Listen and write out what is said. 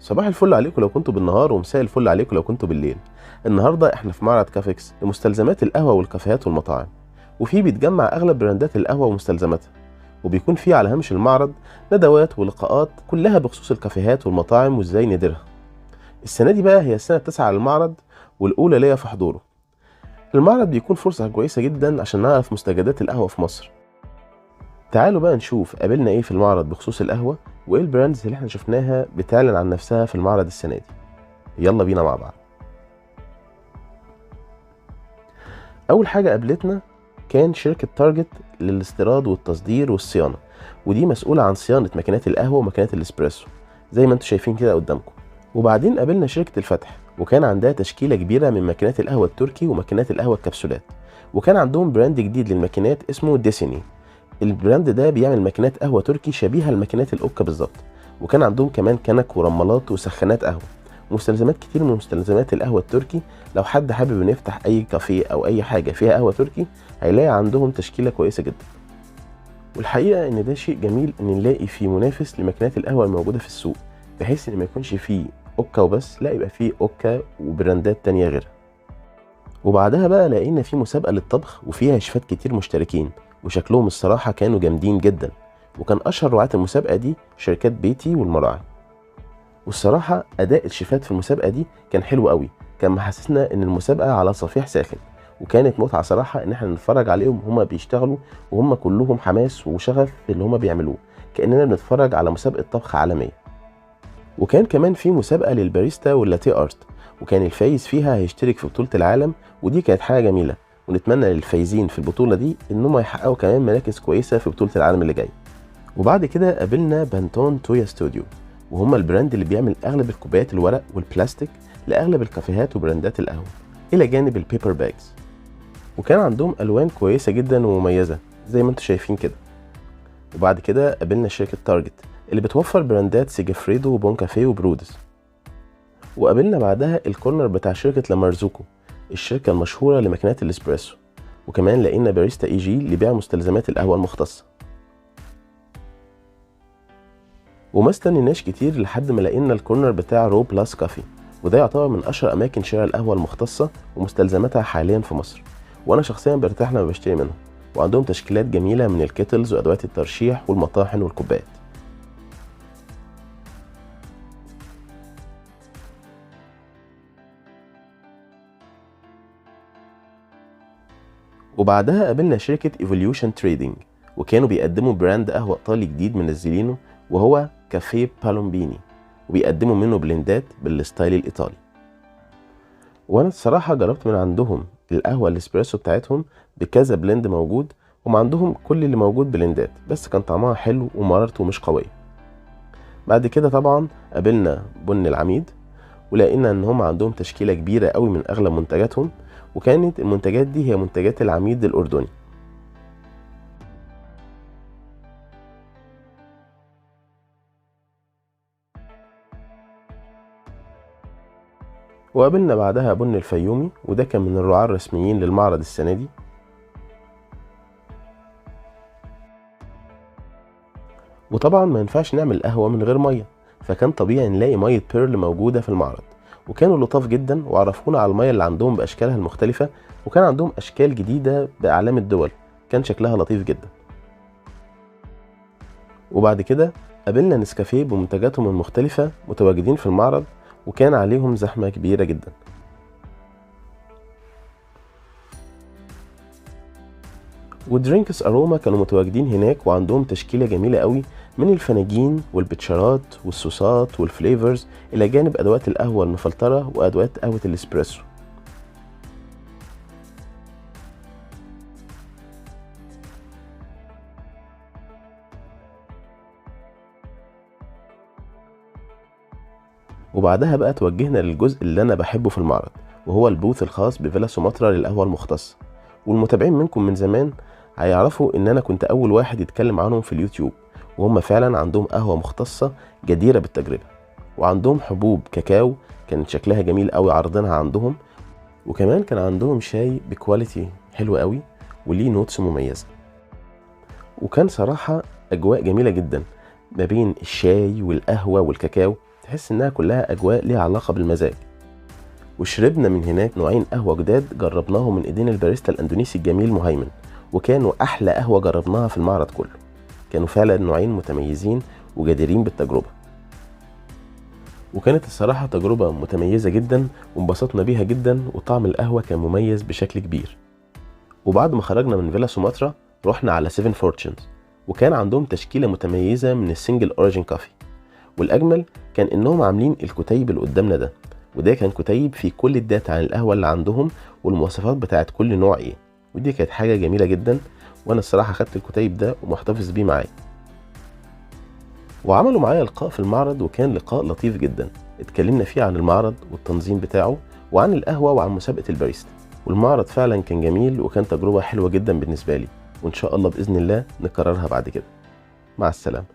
صباح الفل عليكم لو كنتوا بالنهار، ومساء الفل عليكم لو كنتوا بالليل. النهارده احنا في معرض كافيكس لمستلزمات القهوه والكافيهات والمطاعم، وفيه بيتجمع اغلب براندات القهوه ومستلزماتها، وبيكون فيه على هامش المعرض ندوات ولقاءات كلها بخصوص الكافيهات والمطاعم وازاي نديرها. السنه دي بقى هي السنه التاسعه للمعرض، والاولى ليا في حضوره. المعرض بيكون فرصه كويسه جدا عشان نعرف مستجدات القهوه في مصر. تعالوا بقى نشوف قابلنا ايه في المعرض بخصوص القهوه، وايه البراندز اللي احنا شفناها بتعلن عن نفسها في المعرض السنه دي. يلا بينا مع بعض. اول حاجه قابلتنا كان شركه تارجت للاستيراد والتصدير والصيانه، ودي مسؤوله عن صيانه ماكينات القهوه وماكينات الاسبريسو زي ما انتم شايفين كده قدامكم. وبعدين قابلنا شركه الفتح، وكان عندها تشكيله كبيره من ماكينات القهوه التركي وماكينات القهوه الكبسولات، وكان عندهم براند جديد للماكينات اسمه ديسيني. البراند ده بيعمل ماكينات قهوه تركي شبيهه لماكينات الاوكا بالظبط، وكان عندهم كمان كنك ورمالات وسخانات قهوه ومستلزمات كتير من مستلزمات القهوة التركي. لو حد حابب انه يفتح اي كافيه او اي حاجة فيها قهوة تركي هيلاقي عندهم تشكيلة كويسة جدا. والحقيقة ان ده شيء جميل ان نلاقي فيه منافس لماكينات القهوة الموجودة في السوق، بحيث ان ما يكونش فيه اوكا وبس، لا يبقى فيه اوكا وبراندات تانية غيرها. وبعدها بقى لقينا فيه مسابقة للطبخ وفيها شيفات كتير مشتركين، وشكلهم الصراحة كانوا جامدين جدا. وكان اشهر رعاة المسابقة دي شركات بيتي والمراعي. والصراحة أداء الشيفات في المسابقة دي كان حلو قوي، كان محسسنا إن المسابقة على صفيح ساخن، وكانت متعة صراحة إن احنا نتفرج عليهم هما بيشتغلوا، وهم كلهم حماس وشغف في اللي هما بيعملوه، كأننا بنتفرج على مسابقة طبخ عالمية. وكان كمان في مسابقة للباريستا واللاتيه ارت، وكان الفايز فيها هيشترك في بطولة العالم، ودي كانت حاجة جميلة، ونتمنى للفايزين في البطولة دي إنهم يحققوا كمان مراكز كويسة في بطولة العالم اللي جاي. وبعد كده قابلنا بانتون تويا ستوديو، وهم البراند اللي بيعمل اغلب الكوبايات الورق والبلاستيك لاغلب الكافيهات وبراندات القهوه، الى جانب البيبر باجز. وكان عندهم الوان كويسه جدا ومميزه زي ما انتم شايفين كده. وبعد كده قابلنا شركه تارجت اللي بتوفر براندات سيجافريدو وبون كافيه وبرودز. وقابلنا بعدها الكورنر بتاع شركه لامارزوكو، الشركه المشهوره لماكينات الاسبريسو. وكمان لقينا باريستا اي جي اللي بيع مستلزمات القهوه المختصه. وما استنيناش كتير لحد ما لقينا الكورنر بتاع رو بلاس كافي، وده يعتبر من اشهر اماكن شراء القهوه المختصه ومستلزماتها حاليا في مصر، وانا شخصيا برتاح لما بشتري منهم. وعندهم تشكيلات جميله من الكيتلز وادوات الترشيح والمطاحن والكوبايات. وبعدها قابلنا شركه ايفوليوشن تريدينج، وكانوا بيقدموا براند قهوه ايطالي جديد منزلينه، وهو كافيه بالومبيني، وبيقدموا منه بلندات بالستايل الايطالي. وانا الصراحه جربت من عندهم القهوه الاسبريسو بتاعتهم بكذا بلند موجود، وما عندهم كل اللي موجود بلندات، بس كان طعمها حلو ومرارته مش قويه. بعد كده طبعا قابلنا بن العميد، ولقينا ان هم عندهم تشكيله كبيره قوي من اغلب منتجاتهم، وكانت المنتجات دي هي منتجات العميد الاردني. وقابلنا بعدها بن الفيومي، وده كان من الرعاة الرسميين للمعرض السنه دي. وطبعا ما ينفعش نعمل قهوة من غير مية، فكان طبيعي نلاقي مية بيرل موجودة في المعرض، وكانوا لطاف جدا وعرفونا على المية اللي عندهم بأشكالها المختلفة، وكان عندهم أشكال جديدة بأعلام الدول كان شكلها لطيف جدا. وبعد كده قابلنا نسكافيه بمنتجاتهم المختلفة متواجدين في المعرض، وكان عليهم زحمة كبيرة جدا. ودرينكس اروما كانوا متواجدين هناك، وعندهم تشكيله جميله قوي من الفناجين والبتشارات والصوصات والفليفرز، الى جانب ادوات القهوه المفلتره وادوات قهوه الاسبريسو. وبعدها بقى توجهنا للجزء اللي انا بحبه في المعرض، وهو البوث الخاص بفيلا سومطرة للقهوه المختصه. والمتابعين منكم من زمان هيعرفوا ان انا كنت اول واحد يتكلم عنهم في اليوتيوب، وهم فعلا عندهم قهوه مختصه جديره بالتجربه. وعندهم حبوب كاكاو كانت شكلها جميل قوي عارضينها عندهم، وكمان كان عندهم شاي بكواليتي حلو قوي وليه نوتس مميزه. وكان صراحه اجواء جميله جدا ما بين الشاي والقهوه والكاكاو، تحس انها كلها اجواء ليها علاقة بالمزاج. وشربنا من هناك نوعين قهوة جداد جربناهم من ايدين الباريستا الاندونيسي الجميل مهيمن، وكانوا احلى قهوة جربناها في المعرض كله. كانوا فعلا نوعين متميزين وجديرين بالتجربة، وكانت الصراحة تجربة متميزة جدا وانبسطنا بيها جدا، وطعم القهوة كان مميز بشكل كبير. وبعد ما خرجنا من فيلا سوماترا رحنا على 7 فورتشنز، وكان عندهم تشكيلة متميزة من السنجل اوريجين كافي. والأجمل كان إنهم عاملين الكتيب اللي قدامنا ده، وده كان كتيب فيه كل الداتا عن القهوة اللي عندهم والمواصفات بتاعت كل نوع ايه، ودي كانت حاجة جميلة جدا. وانا الصراحة خدت الكتيب ده ومحتفظ بيه معايا. وعملوا معايا لقاء في المعرض، وكان لقاء لطيف جدا. اتكلمنا فيه عن المعرض والتنظيم بتاعه وعن القهوة وعن مسابقة الباريستا. والمعرض فعلا كان جميل وكان تجربة حلوة جدا بالنسبة لي، وان شاء الله بإذن الله نكررها بعد كده. مع السلامة.